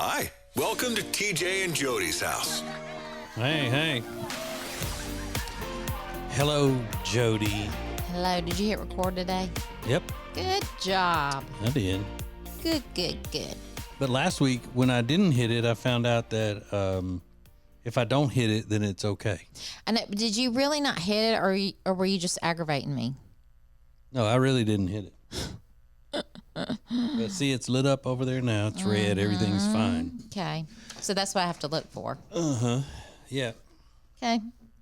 Hi, welcome to TJ and Jodi's house. Hey. Hello, Jodi. Hello, did you hit record today? Yep, Good job. I did. Good. But last week, when I didn't hit it, I found out that if I don't hit it, then it's okay. And did you really not hit it, or were you just aggravating me? No, I really didn't hit it. But see, it's lit up over there now. It's red. Everything's fine. Okay. So that's what I have to look for. Yeah. Okay.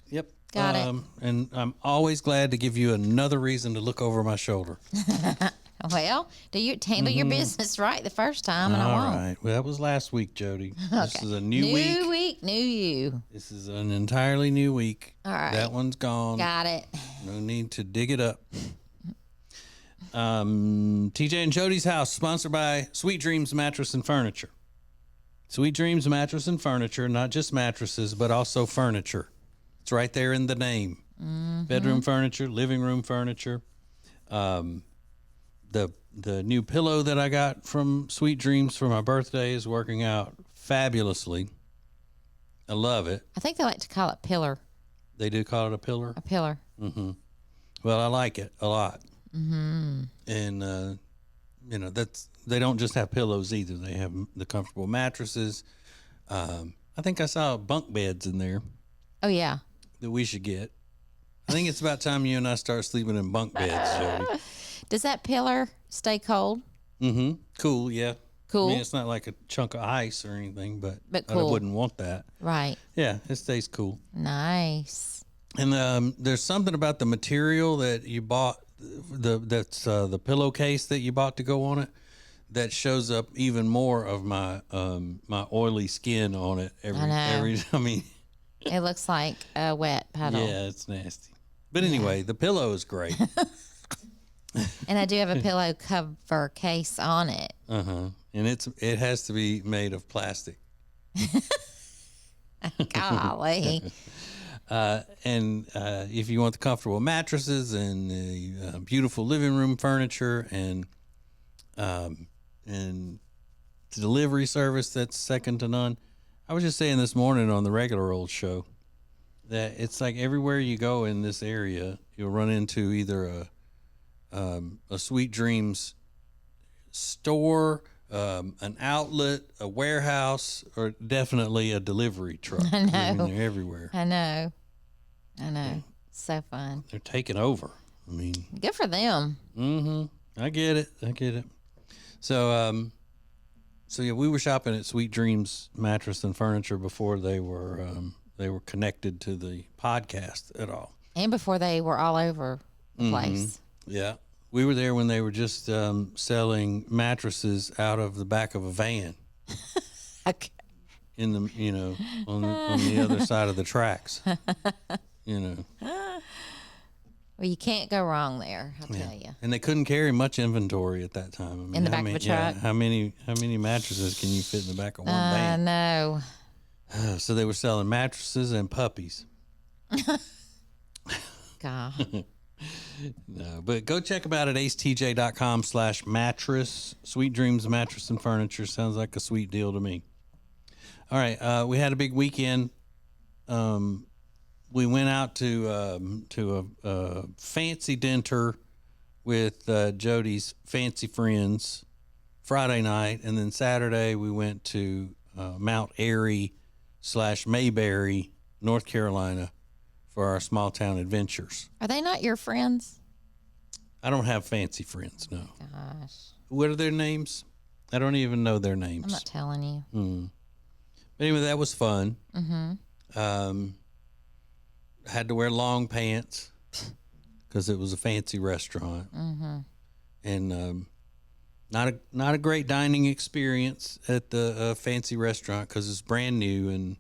Yep. Got it. And I'm always glad to give you another reason to look over my shoulder. Well, do you handle your business right the first time, and I won't. All right. Well, that was last week, Jodi. This is a new week. New week, new you. This is an entirely new week. All right. That one's gone. Got it. No need to dig it up. TJ and Jodi's house, sponsored by Sweet Dreams Mattress and Furniture. Sweet Dreams Mattress and Furniture, not just mattresses, but also furniture. It's right there in the name. Bedroom furniture, living room furniture. The new pillow that I got from Sweet Dreams for my birthday is working out fabulously. I love it. I think they like to call it pillar. They do call it a pillar? A pillar. Well, I like it a lot. And, they don't just have pillows either. They have the comfortable mattresses. I think I saw bunk beds in there Oh, yeah. that we should get. I think it's about time you and I start sleeping in bunk beds, Jodi. Does that pillar stay cold? Cool, yeah. Cool. I mean, it's not like a chunk of ice or anything, but I cool. wouldn't want that. Right. Yeah, it stays cool. Nice. And there's something about the material that you bought, that's the pillowcase that you bought to go on it, that shows up even more of my my oily skin on it I mean, It looks like a wet puddle. yeah, it's nasty. But anyway, the pillow is great. And I do have a pillow cover case on it. And it has to be made of plastic. Golly. And if you want the comfortable mattresses and beautiful living room furniture and delivery service that's second to none. I was just saying this morning on the regular old show that it's like everywhere you go in this area, you'll run into either a Sweet Dreams store, an outlet, a warehouse, or definitely a delivery truck. I know. I mean, they're everywhere. I know. So fun. They're taking over. I mean, Good for them. I get it. So, yeah, we were shopping at Sweet Dreams Mattress and Furniture before they were connected to the podcast at all. And before they were all over the place. Yeah, we were there when they were just selling mattresses out of the back of a van. Okay. In the on the other side of the tracks. Well, you can't go wrong there, I'll tell you. And they couldn't carry much inventory at that time. I mean, In the back of a truck? How many mattresses can you fit in the back of one I van? know. So they were selling mattresses and puppies. God. No, but go check them out at acetj.com/mattress. Sweet Dreams Mattress and Furniture. Sounds like a sweet deal to me. All right. We had a big weekend. We went out to a fancy dinner with Jodi's fancy friends Friday night, and then Saturday we went to Mount Airy / Mayberry, North Carolina, for our small town adventures. Are they not your friends? I don't have fancy friends, no. Gosh. What are their names? I don't even know their names. I'm not telling you. But anyway, that was fun. Had to wear long pants because it was a fancy restaurant, and not a great dining experience at the fancy restaurant because it's brand new and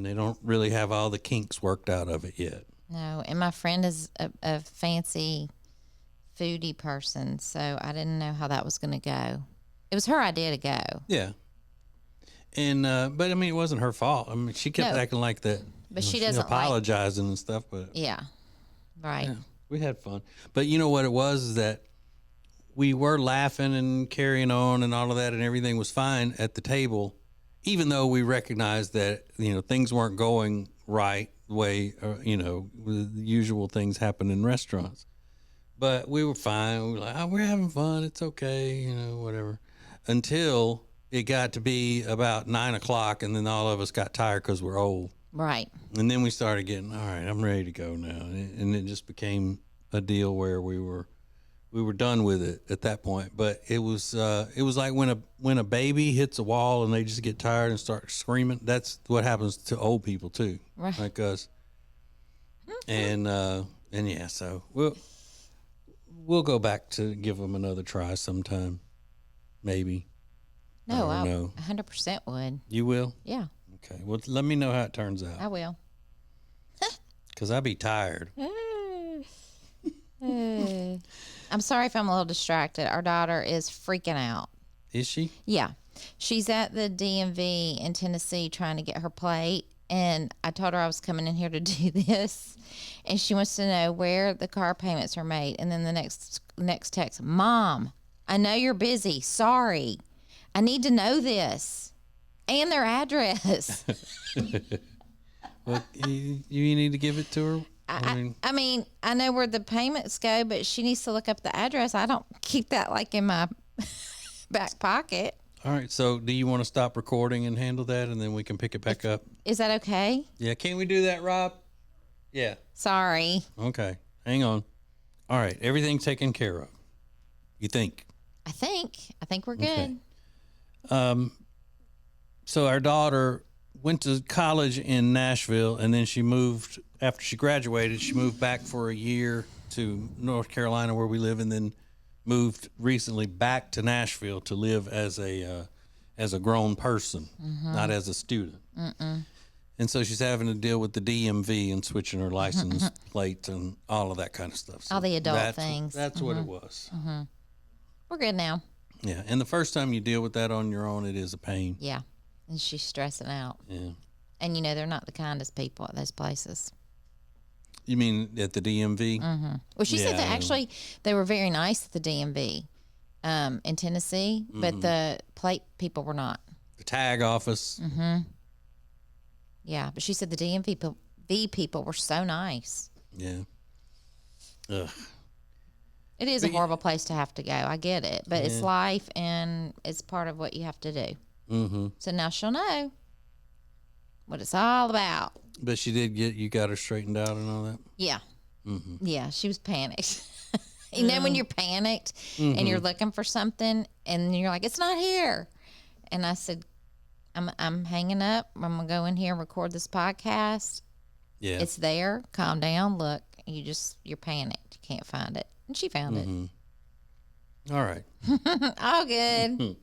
they don't really have all the kinks worked out of it yet. No, and my friend is a fancy foodie person, so I didn't know how that was going to go. It was her idea to go. Yeah. And but I mean, it wasn't her fault. I mean, she kept acting like that. But she doesn't apologizing and stuff. But yeah, right. Yeah, we had fun. But you know what it was is that we were laughing and carrying on and all of that, and everything was fine at the table, even though we recognized that, things weren't going right the way, the usual things happen in restaurants. But we were fine. We were like, we're having fun. It's okay, whatever. Until it got to be about 9 o'clock, and then all of us got tired because we're old. Right. And then we started getting, all right, I'm ready to go now. And it just became a deal where we were done with it at that point. But it was like when a baby hits a wall and they just get tired and start screaming. That's what happens to old people too, right. like us. And yeah, so we'll go back to give them another try sometime, maybe. No, I don't know. 100% would. You will? Yeah. Okay. Well, let me know how it turns out. I will. Because I'll be tired. I'm sorry if I'm a little distracted. Our daughter is freaking out. Is she? Yeah. She's at the DMV in Tennessee trying to get her plate. And I told her I was coming in here to do this. And she wants to know where the car payments are made. And then the next text, Mom, I know you're busy. Sorry. I need to know this. And their address. Well, you need to give it to her. I mean, I know where the payments go, but she needs to look up the address. I don't keep that like in my back pocket. All right. So do you want to stop recording and handle that, and then we can pick it back up? Is that okay? Yeah. Can we do that, Rob? Yeah. Sorry. Okay. Hang on. All right. Everything's taken care of. You think? I think we're good. Okay. So our daughter went to college in Nashville, and then she moved after she graduated. She moved back for a year to North Carolina, where we live, and then moved recently back to Nashville to live as a grown person, not as a student. And so she's having to deal with the DMV and switching her license plates and all of that kind of stuff. So all the adult things. That's what it was. We're good now. Yeah, and the first time you deal with that on your own, it is a pain. Yeah, and she's stressing out. Yeah. And they're not the kindest people at those places. You mean at the DMV? Well, she said that actually they were very nice at the DMV in Tennessee, but the plate people were not. The tag office. Yeah, but she said the DMV people were so nice. Yeah. Ugh. It is a horrible place to have to go. I get it, but it's life and it's part of what you have to do. So now she'll know what it's all about. But she did you got her straightened out and all that? Yeah. Yeah, she was panicked. You know when you're panicked and you're looking for something and you're like, it's not here. And I said, I'm hanging up. I'm going to go in here and record this podcast. Yeah. It's there. Calm down. Look, you're panicked. You can't find it. And she found it. All right. All good.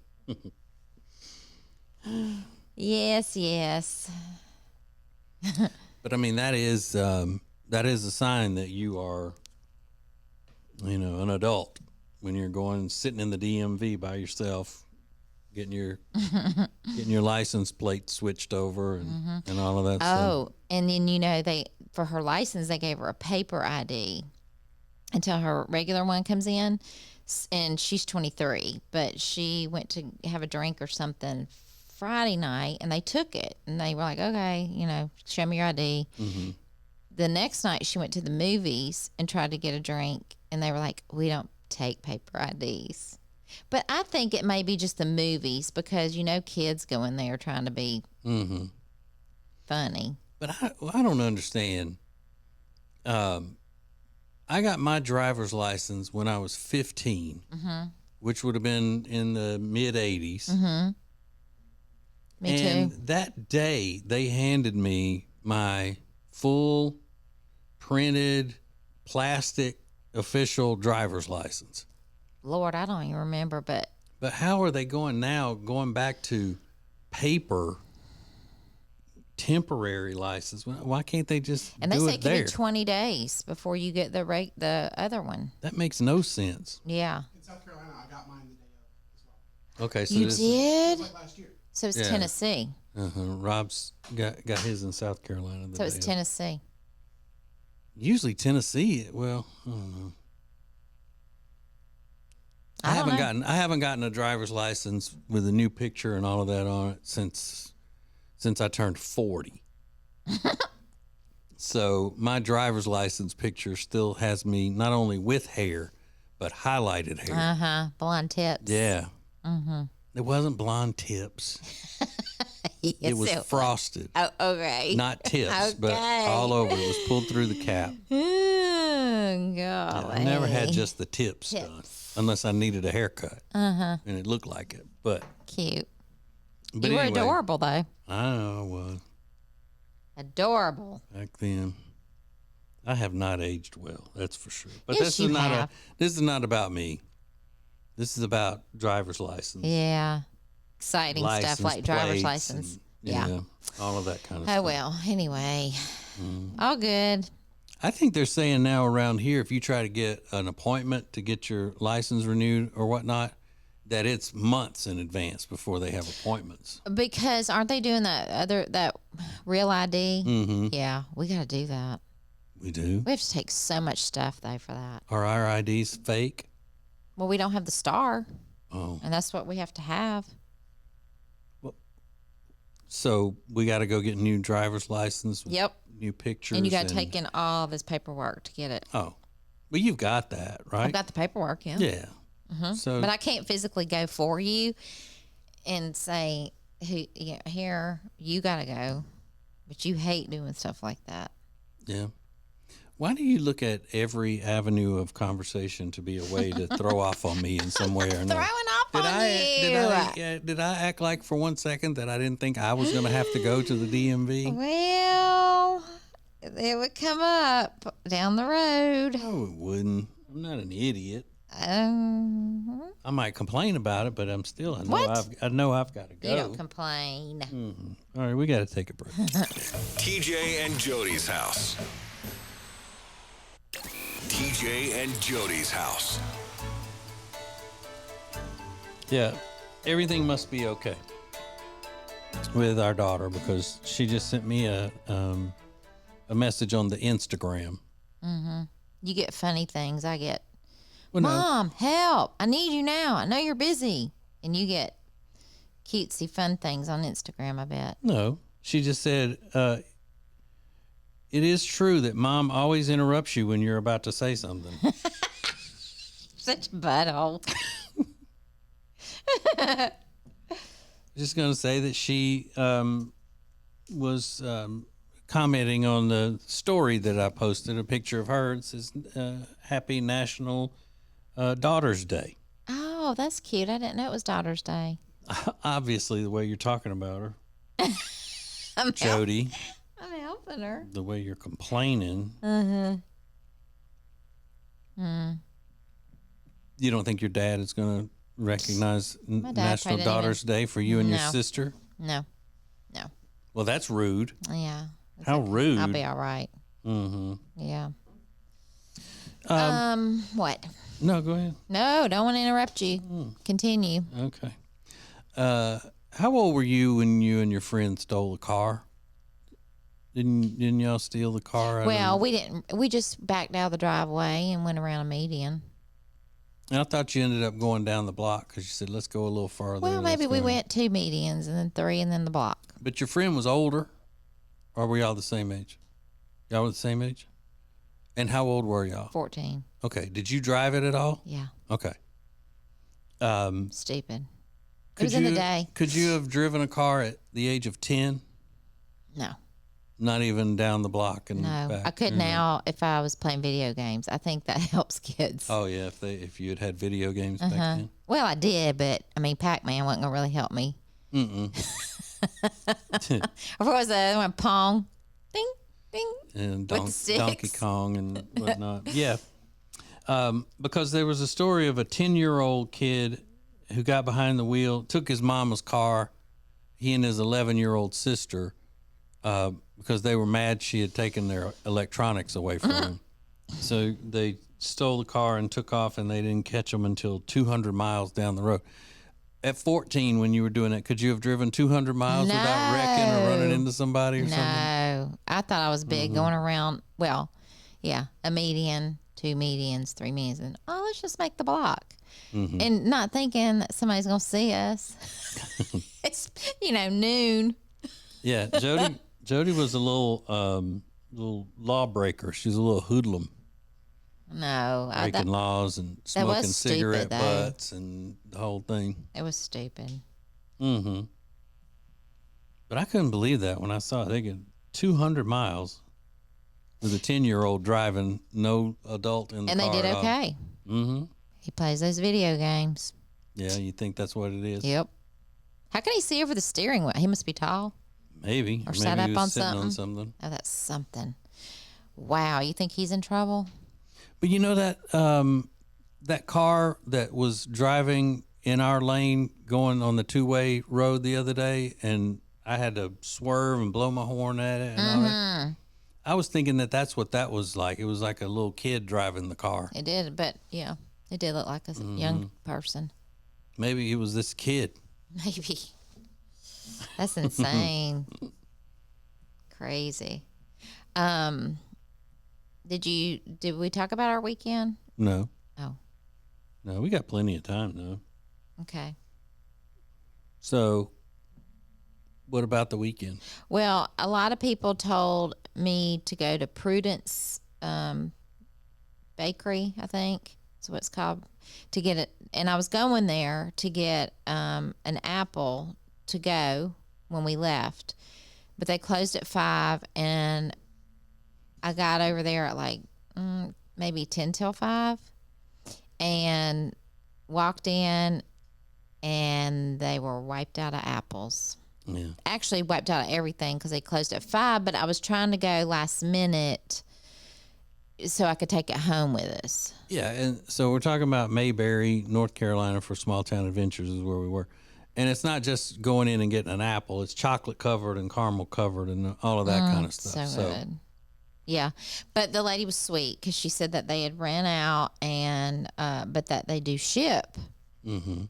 Yes. But I mean, that is a sign that you are, an adult when you're going sitting in the DMV by yourself, getting your license plate switched over and all of that stuff. Oh, and then they for her license they gave her a paper ID until her regular one comes in, and she's 23, but she went to have a drink or something Friday night, and they took it, and they were like, okay, show me your ID. The next night she went to the movies and tried to get a drink, and they were like, we don't take paper IDs. But I think it may be just the movies because, kids go in there trying to be funny. But I don't understand. I got my driver's license when I was 15, which would have been in the mid 80s. Me and too. That day, they handed me my full printed plastic official driver's license. Lord, I don't even remember, but how are they going back to paper temporary license? Why can't they just and they do say it it can there? be 20 days before you get the other one. That makes no sense. Yeah. In South Carolina, I got mine the day of as well. Okay, so You this did? It was like last year. So it's Yeah. Tennessee. Rob's got his in South Carolina. So it's Tennessee. Tennessee. Usually Tennessee. Well, I don't know. I haven't gotten a driver's license with a new picture and all of that on it since I turned 40. So my driver's license picture still has me not only with hair, but highlighted hair. Blonde tips. Yeah. It wasn't blonde tips. Yes, it was frosted. Oh, okay. Not tips, but Okay. all over. It was pulled through the cap. Oh, golly. I never had just the tips done, unless I needed a haircut. And it looked like it. But Cute. But You were anyway, adorable, though. I know I was. Adorable. Back then. I have not aged well, that's for sure. But Yes, you have. This is not about me. This is about driver's license. Yeah. Exciting License stuff like driver's plates license. and, Yeah. all of that kind of Oh, stuff. well. Anyway. All good. I think they're saying now around here, if you try to get an appointment to get your license renewed or whatnot, that it's months in advance before they have appointments. Because aren't they doing that real ID? Mm-hmm. Yeah, we got to do that. We do. We have to take so much stuff though for that. Are our IDs fake? Well, we don't have the star, Oh, and that's what we have to have. so we got to go get a new driver's license. With Yep. New pictures. And you got to take in all this paperwork to get it. Oh, well, you've got that, right? I've got the paperwork, yeah. Yeah. So, But I can't physically go for you and say, here, you got to go. But you hate doing stuff like that. yeah. Why do you look at every avenue of conversation to be a way to throw off on me in some way or another? Throwing off on you. Did I act like for 1 second that I didn't think I was going to have to go to the DMV? Well, it would come up down the road. No, it wouldn't. I'm not an idiot. Um, I might complain about it, but I'm still. I know I've got to go. you don't complain. All right, we got to take a break. TJ and Jody's house. TJ and Jody's house. Yeah, everything must be okay with our daughter because she just sent me a message on the Instagram. You get funny things. I get, Well, no. Mom, help. I need you now. I know you're busy. And you get cutesy fun things on Instagram, I bet. No, she just said, it is true that Mom always interrupts you when you're about to say something. Such a butthole. Just going to say that she was commenting on the story that I posted, a picture of her. It says, Happy National Daughter's Day. Oh, that's cute. I didn't know it was Daughter's Day. Obviously, the way you're talking about her, I'm Jodi, I'm helping her. the way you're complaining. You don't think your dad is going to recognize dad National probably didn't Daughter's Day for you and your No. sister? No. Well, that's rude. Yeah. How rude. I'll be all right. Mm-hmm. Yeah. What? No, go ahead. No, don't want to interrupt you. Continue. Okay. How old were you when you and your friend stole a car? Didn't y'all steal the car? Well, we didn't. We just backed out of the driveway and went around a median. I thought you ended up going down the block because you said, let's go a little farther. Well, maybe let's we go." went 2 medians and then 3 and then the block. But your friend was older, or were y'all the same age? Y'all were the same age? And how old were y'all? 14. Okay. Did you drive it at all? Yeah. Okay. Stupid. It was in the day. Could you have driven a car at the age of 10? No. Not even down the block and No. back? I could now if I was playing video games. I think that helps kids. Oh, yeah. If you had video games back then. Well, I did, but I mean, Pac-Man wasn't going to really help me. Mm-mm. Or what was the other one? Pong. Ding, ding. And With the sticks. Donkey Kong and whatnot. Yeah. Because there was a story of a 10-year-old kid who got behind the wheel, took his mama's car, he and his 11-year-old sister, because they were mad she had taken their electronics away from him. So they stole the car and took off, and they didn't catch them until 200 miles down the road. At 14, when you were doing it, could you have driven 200 miles without wrecking or running into somebody or something? No. I thought I was big going around. Well, yeah, a median, 2 medians, 3 medians, and let's just make the block. and not thinking that somebody's going to see us. It's, noon. Yeah, Jody was a little lawbreaker. She's a little hoodlum, No. breaking laws and was smoking stupid, cigarette though. butts and the whole thing. It was stupid. Mm-hmm. But I couldn't believe that when I saw it. They get 200 miles with a 10-year-old driving, no adult in the And car. they did okay. Mm-hmm. He plays those video games. Yeah, you think that's what it is? Yep. How can he see over the steering wheel? He must be tall. Maybe. Or maybe sat he up was on sitting something. on something. Oh, that's something. Wow. You think he's in trouble? But you know that car that was driving in our lane going on the two-way road the other day, and I had to swerve and blow my horn at it and all that. I was thinking that's what that was like. It was like a little kid driving the car. It did, but yeah, it did look like a young person. Maybe it was this kid. Maybe. That's insane. Crazy. Did we talk about our weekend? No. Oh, No, we got plenty of time, though. okay. So, what about the weekend? Well, a lot of people told me to go to Prudence Bakery, I think that's what it's called, to get it. And I was going there to get an apple to go when we left, but they closed at 5, and I got over there at like maybe 10 till 5 and walked in, and they were wiped out of apples. Yeah. Actually wiped out of everything because they closed at 5, but I was trying to go last minute so I could take it home with us. Yeah, and so we're talking about Mayberry, North Carolina for Small Town Adventures is where we were. And it's not just going in and getting an apple. It's chocolate covered and caramel covered and all of that kind of stuff. So good. Yeah. But the lady was sweet because she said that they had ran out and but that they do ship. Mm-hmm.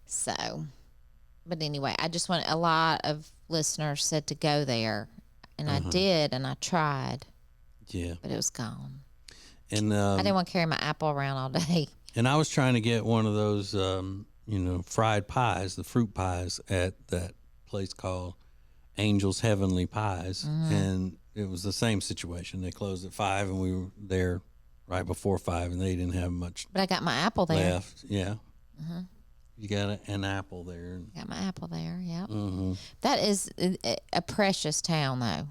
So, but anyway, I just want, a lot of listeners said to go there, and I did, and I tried, Yeah. but it was gone. And I didn't want to carry my apple around all day. And I was trying to get one of those, fried pies, the fruit pies at that place called Angel's Heavenly Pies. And it was the same situation. They closed at 5, and we were there right before 5, and they didn't have much But I got my apple there. left. Yeah. You got an apple there. Got my apple there, yeah. Mm-hmm. That is a precious town, though.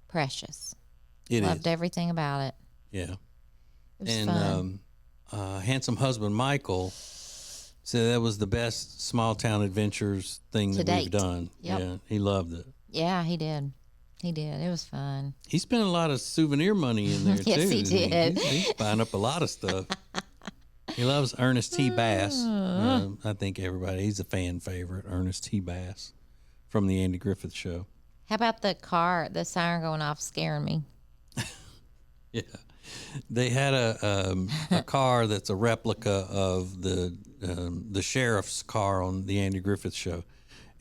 Precious. It Loved is. everything about it. Yeah. It was And fun. handsome husband Michael said that was the best small town adventures thing To that we've date. done. Yep. Yeah, he loved it. Yeah, he did. He did. It was fun. He spent a lot of souvenir money in there Yes, too. he did. He's buying up a lot of stuff. He loves Ernest T. Bass. I think he's a fan favorite. Ernest T. Bass from the Andy Griffith Show. How about the siren going off scaring me? Yeah, they had a car that's a replica of the sheriff's car on the Andy Griffith Show,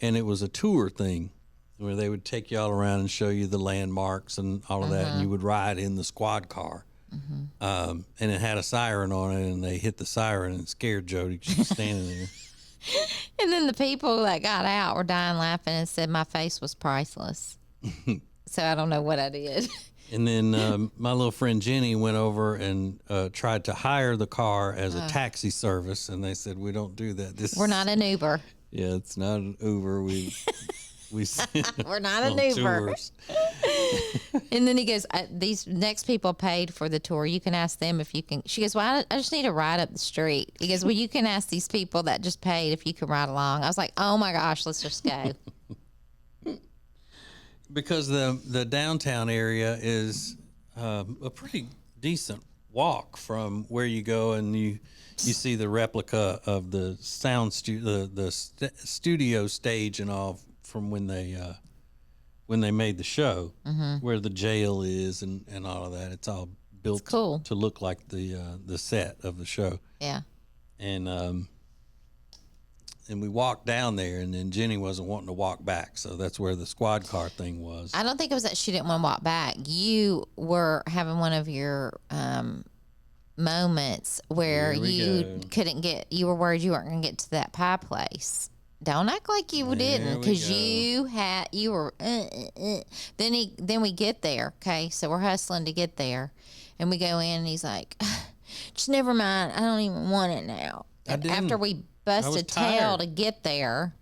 and it was a tour thing where they would take you all around and show you the landmarks and all of that, and you would ride in the squad car. And it had a siren on it, and they hit the siren and scared Jodi. She was standing there. And then the people that got out were dying laughing and said my face was priceless. So I don't know what I did. And then my little friend Jenny went over and tried to hire the car as a taxi service, and they said, "We don't do that. We're not an Uber. Yeah, it's not an Uber. We We're not an on Uber." tours. And then he goes, "These next people paid for the tour. You can ask them if you can." She goes, "Well, I just need to ride up the street." He goes, "Well, you can ask these people that just paid if you can ride along." I was like, "Oh my gosh, let's just go." Because the downtown area is a pretty decent walk from where you go, and you see the replica of the studio stage and all from when they made the show, where the jail is and all of that. It's all built cool. to look like the set of the show. Yeah. And we walked down there, and then Jenny wasn't wanting to walk back, so that's where the squad car thing was. I don't think it was that she didn't want to walk back. You were having one of your moments where Here we you go. couldn't get, you were worried you weren't going to get to that pie place. Don't act like you didn't, There we because go. you were. Then we get there. Okay, so we're hustling to get there, and we go in, and he's like, "Just never mind. I don't even want it now." And didn't. after we busted tail tired. to get there,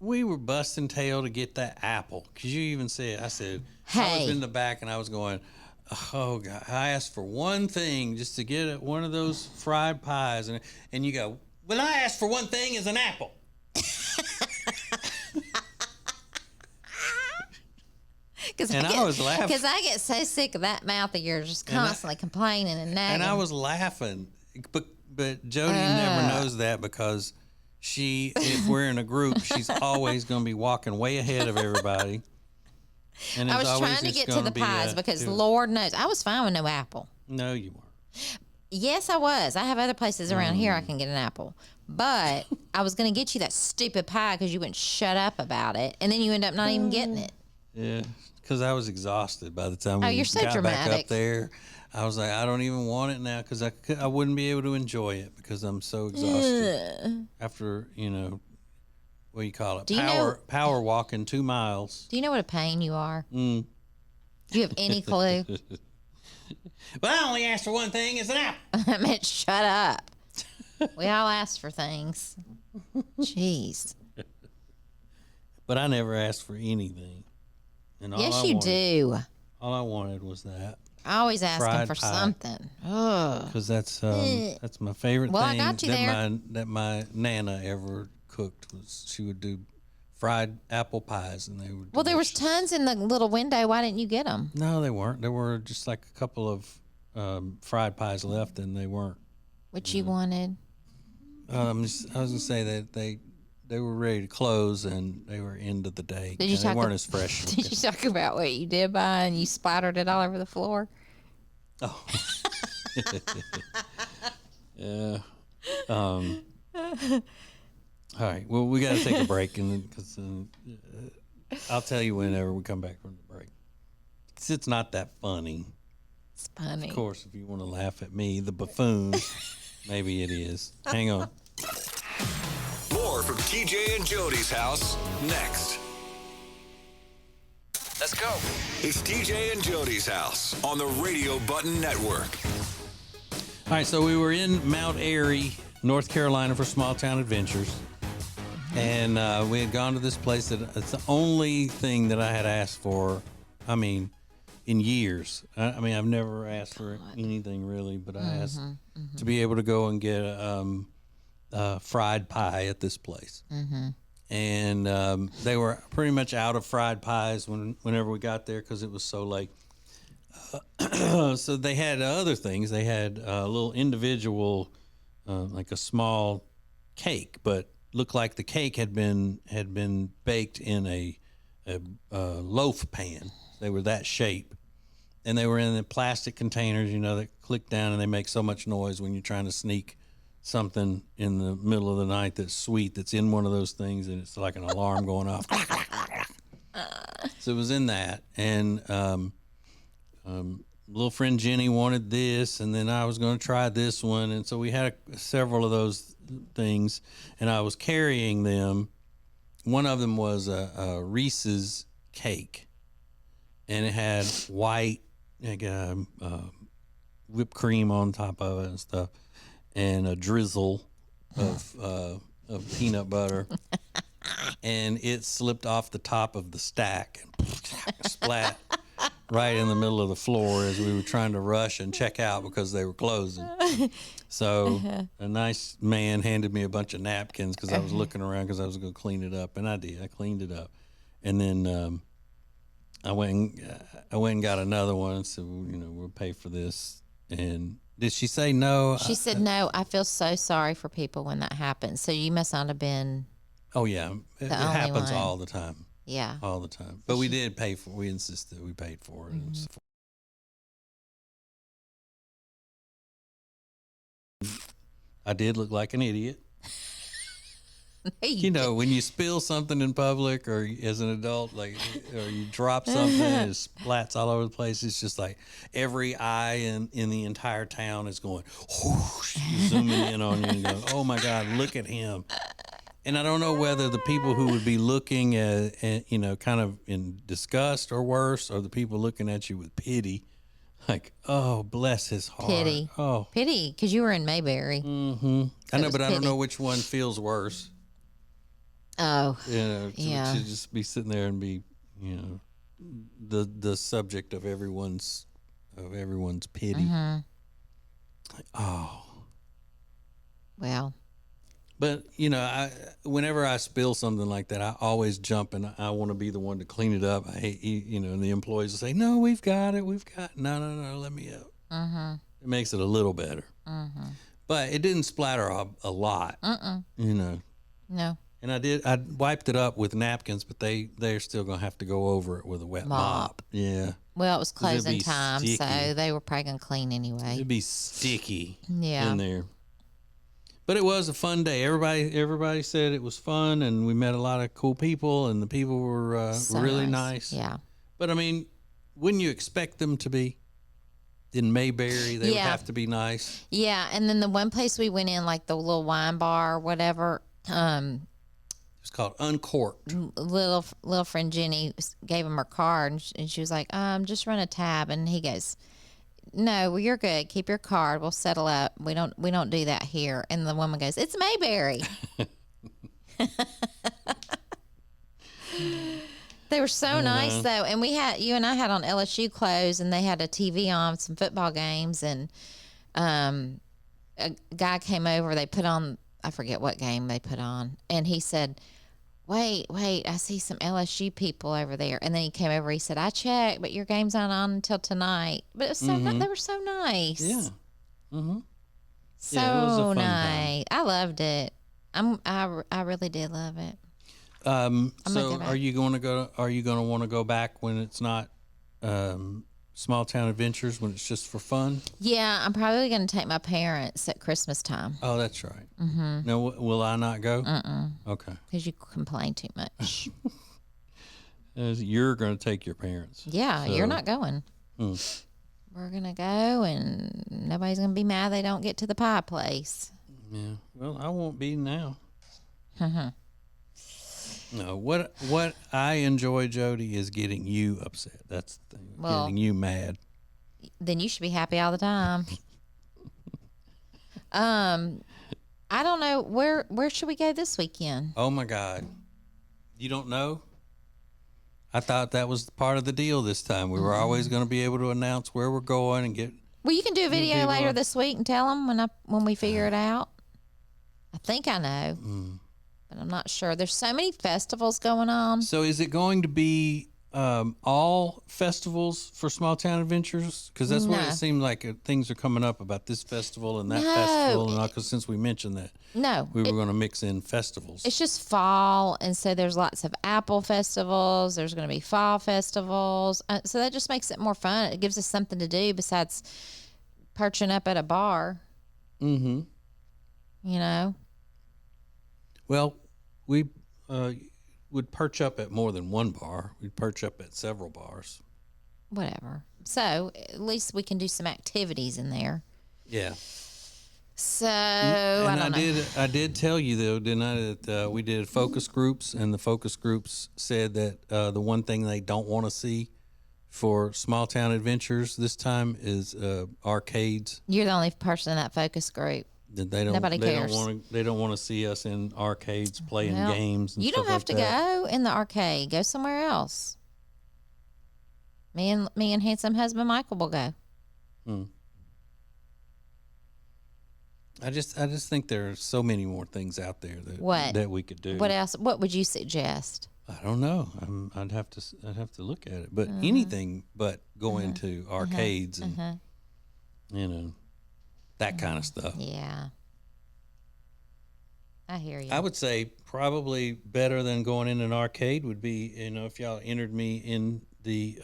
We were busting tail to get that apple, because you even said, I said, I Hey. was in the back and I was going, oh God, I asked for one thing, just to get one of those fried pies, and you go, well, I asked for one thing is an apple. And I was laughing. because I get so sick of that mouth of yours, just constantly complaining and nagging. And I was laughing, but Jodi never knows that, because if we're in a group, she's always going to be walking way ahead of everybody. And I it's was always trying to just get to gonna the be pies because Lord knows I was fine with no apple. No, you weren't. Yes, I was. I have other places around here I can get an apple. But I was going to get you that stupid pie because you wouldn't shut up about it. And then you end up not even getting it. Yeah, because I was exhausted by the time we you're so got back dramatic. up there. I was like, I don't even want it now, because I wouldn't be able to enjoy it because I'm so exhausted after, what do you call it? Do you know- Power walking 2 miles. Do you know what a pain you are? Do you have any clue? Well, I only asked for one thing, it's an apple. I meant shut up. We all ask for things. Jeez. But I never asked for anything. And Yes, you do. All I wanted was that. I always asking Fried for pie. something. Ugh. Because that's my favorite Well, I thing got you there. that my Nana ever cooked. Was she would do fried apple pies, and they were Well, there was delicious. tons in the little window. Why didn't you get them? No, they weren't. There were just like a couple of fried pies left, and they weren't. What you wanted? I was gonna say that they were ready to close, and they were end of the day. Did you they talk weren't ab- as fresh. Did you talk about what you did buy and you splattered it all over the floor? Oh. Yeah. All right. Well, we got to take a break, and because I'll tell you whenever we come back from the break. 'Cause it's not that funny. It's funny. Of course, if you want to laugh at me, the buffoon, maybe it is. Hang on. More from TJ and Jodi's house next. Let's go. It's TJ and Jodi's house on the Radio Button Network. All right, so we were in Mount Airy, North Carolina for Small Town Adventures. And we had gone to this place that it's the only thing that I had asked for, in years. I've never asked for anything really, but I asked to be able to go and get a fried pie at this place. And they were pretty much out of fried pies whenever we got there because it was so late. So they had other things. They had a little individual, like a small cake, but looked like the cake had been baked in a loaf pan. They were that shape, and they were in the plastic containers, that click down and they make so much noise when you're trying to sneak something in the middle of the night that's sweet that's in one of those things, and it's like an alarm going off. So it was in that, and little friend Jenny wanted this, and then I was going to try this one, and so we had several of those things, and I was carrying them. One of them was a Reese's cake, and it had white whipped cream on top of it and stuff, and a drizzle of peanut butter, and it slipped off the top of the stack and splat right in the middle of the floor as we were trying to rush and check out because they were closing. So a nice man handed me a bunch of napkins because I was looking around because I was going to clean it up, and I did. I cleaned it up, and then I went and got another one. So we'll pay for this. And did she say no? She said no. I feel so sorry for people when that happens. So you must not have been. Oh yeah, it only happens one. all the time. Yeah. All the time. But we did pay for. We insisted we paid for it. I did look like an idiot. You know, when you spill something in public or as an adult, like, or you drop something and it splats all over the place, it's just like every eye in the entire town is going, whoosh, zooming in on you and going, oh my God, look at him. And I don't know whether the people who would be looking at, you know, kind of in disgust or worse, or the people looking at you with pity, like, oh, bless his heart. Pity. Oh. Pity, because you were in Mayberry. Mm-hmm. I know, was but I don't pity. know which one feels worse. Oh, You know, yeah. to just be sitting there and be, you know, the subject of everyone's pity. Mm-hmm. Like, oh. Well, But you know, whenever I spill something like that, I always jump and I want to be the one to clean it up. I hate, you know, and the employees will say, "No, we've got it. No, let me help." mm-hmm. It makes it a little better, but it didn't splatter a lot. You know, No. and I wiped it up with napkins, but they're still gonna have to go over it with a wet mop. Yeah, Well, it was 'Cause it'd closing be time, sticky. so they were probably going to clean anyway. it'd be sticky Yeah. in there. But it was a fun day. Everybody said it was fun, and we met a lot of cool people, and the people were So really nice. Yeah. But I mean, wouldn't you expect them to be? In Mayberry, they would Yeah. have to be nice. Yeah, and then the one place we went in, like the little wine bar or whatever, It's called Uncorked. little friend Jenny gave him her card, and she was like, just run a tab, and he goes, no, well, you're good. Keep your card. We'll settle up. We don't do that here. And the woman goes, it's Mayberry. They were so nice though, and you and I had on LSU clothes, and they had a TV on some football games, and a guy came over. They put on, I forget what game they put on, and he said, wait, I see some LSU people over there. And then he came over, he said, I checked, but your game's not on until tonight. But it was so they were so nice. Yeah. Mm-hmm. So Yeah, it was a fun nice. I loved it. I really did love it. So go back. are you going to want to go back when it's not Small Town Adventures, when it's just for fun? Yeah, I'm probably going to take my parents at Christmas time Oh, that's right. Mm-hmm. No, will I not go? Okay. because you complain too much. You're going to take your parents. Yeah, So- you're not going. We're going to go, and nobody's going to be mad they don't get to the pie place. Yeah. Well, I won't be now. No, what I enjoy, Jody, is getting you upset. That's the thing. Well- Getting you mad. Then you should be happy all the time. I don't know where should we go this weekend? Oh my God. You don't know? I thought that was part of the deal this time. We were always going to be able to announce where we're going and get. Well, you can do a video people later are- this week and tell them when we figure it out. I think I know, but I'm not sure. There's so many festivals going on. So is it going to be all festivals for Small Town Adventures? Because that's what No. it seemed like. Things are coming up about this festival and that No. festival, and all. Because since we mentioned that, No, we were going to mix in festivals. it's just fall, and so there's lots of apple festivals. There's going to be fall festivals, so that just makes it more fun. It gives us something to do besides perching up at a bar. Mm-hmm. You know, Well, we would perch up at more than one bar. We'd perch up at several bars. whatever. So at least we can do some activities in there. Yeah. So And I don't know. I did tell you though, didn't I, that we did focus groups, and the focus groups said that the one thing they don't want to see for Small Town Adventures this time is arcades. You're the only person in that focus group. That they don't. Nobody they cares. They don't want to see us in arcades playing Well, games. And you don't stuff have like to that. go in the arcade. Go somewhere else. Me and handsome husband Michael will go. I just think there are so many more things out there What? that we could do. What else? What would you suggest? I don't know. I'd have to look at it. But Uh-huh. anything but going to arcades and that kind of stuff. Yeah. I hear you. I would say probably better than going in an arcade would be, if y'all entered me in the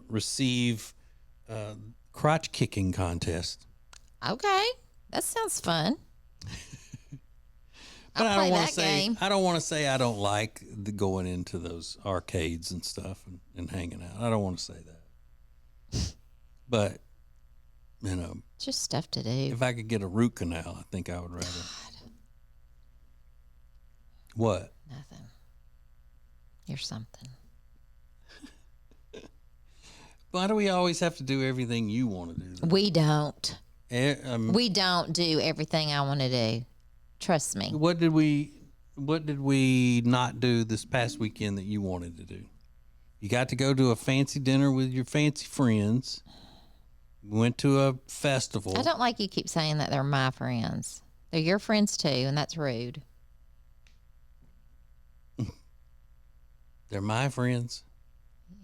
receive crotch kicking contest. Okay. That sounds fun. But I'll play that game. I don't want to say I don't like going into those arcades and stuff and hanging out. I don't want to say that. But, you know, Just stuff to do. if I could get a root canal, I think I would rather. What? Nothing. You're something. Why do we always have to do everything you want to do? We don't. We don't do everything I want to do. Trust me. What did we not do this past weekend that you wanted to do? You got to go to a fancy dinner with your fancy friends. We went to a festival. I don't like you keep saying that they're my friends. They're your friends too, and that's rude. They're my friends.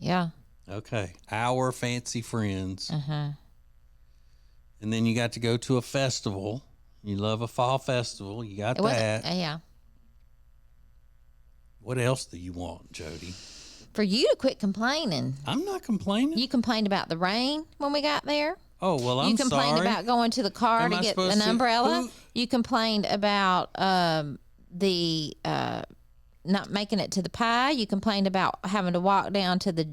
Yeah. Okay. Our fancy friends. Uh-huh. And then you got to go to a festival. You love a fall festival. You got that. Yeah. What else do you want, Jodi? For you to quit complaining. I'm not complaining. You complained about the rain when we got there. Oh, well, I'm sorry. You complained about going to the car Am to I get supposed an to- umbrella. who- You complained about the not making it to the pie. You complained about having to walk down to the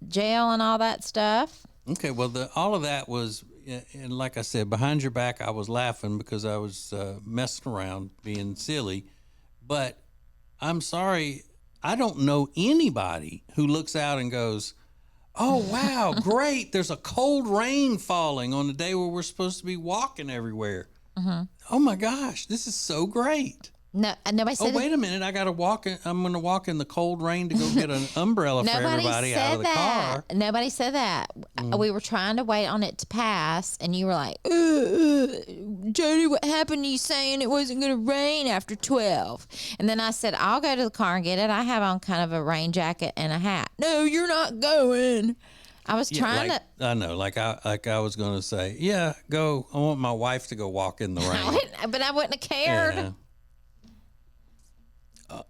jail and all that stuff. Okay, well, all of that was, and like I said, behind your back, I was laughing because I was messing around, being silly. But I'm sorry, I don't know anybody who looks out and goes, "Oh, wow, great, there's a cold rain falling on the day where we're supposed to be walking everywhere. Oh, my gosh, this is so great." No, nobody said. Oh, wait a minute, I'm going to walk in the cold rain to go get an umbrella for everybody out of the car. Nobody said that. We were trying to wait on it to pass, and you were like, Jodi, what happened to you saying it wasn't going to rain after 12? And then I said, I'll go to the car and get it. I have on kind of a rain jacket and a hat. No, you're not going. I was trying to. I know, like I was going to say, yeah, go. I want my wife to go walk in the rain. But I wouldn't have cared. Yeah.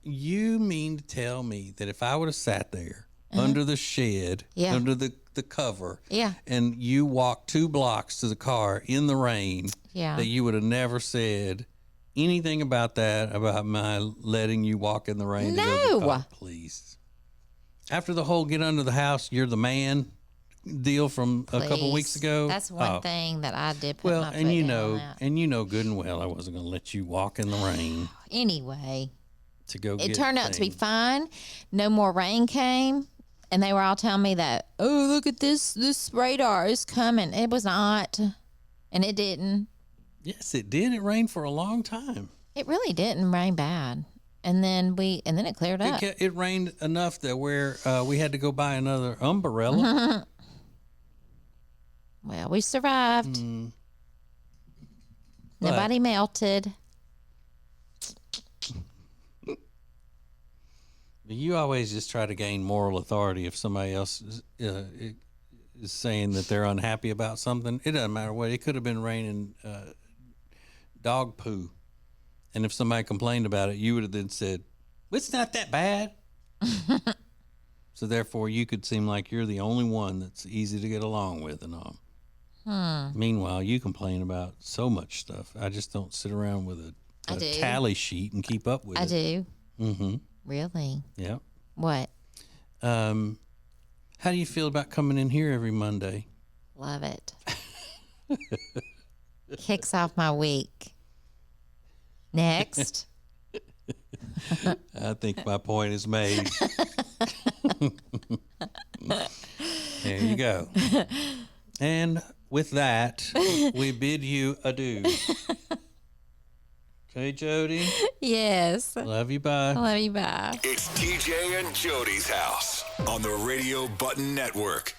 You mean to tell me that if I would have sat there under the shed, Yeah. under the cover, Yeah. and you walked 2 blocks to the car in the rain, Yeah. that you would have never said anything about that, about my letting you walk in the rain? To go to the No. car? Please. After the whole get under the house, you're the man deal from a couple weeks Please. ago. That's one thing that I did put Well, my foot and you down know, on that. and you know good and well I wasn't going to let you walk in the rain Anyway, to go get it turned out to be things. fine. No more rain came, and they were all telling me that, oh, look at this radar is coming. It was not, and it didn't. Yes, it did. It rained for a long time. It really didn't rain bad, and then it cleared up. It rained enough that where we had to go buy another umbrella. Well, we survived. But- Nobody melted. You always just try to gain moral authority if somebody else is saying that they're unhappy about something. It doesn't matter what. It could have been raining dog poo. And if somebody complained about it, you would have then said, well, it's not that bad. So therefore, you could seem like you're the only one that's easy to get along with and all. Meanwhile, you complain about so much stuff. I just don't sit around with I a do. tally sheet and keep up with I it. do. Mm-hmm. Really? Yeah. What? How do you feel about coming in here every Monday? Love it. Kicks off my week. Next. I think my point is made. There you go. And with that, we bid you adieu. Okay, Jodi? Yes. Love you. Bye. I love you. Bye. It's TJ and Jodi's house on the Radio Button Network.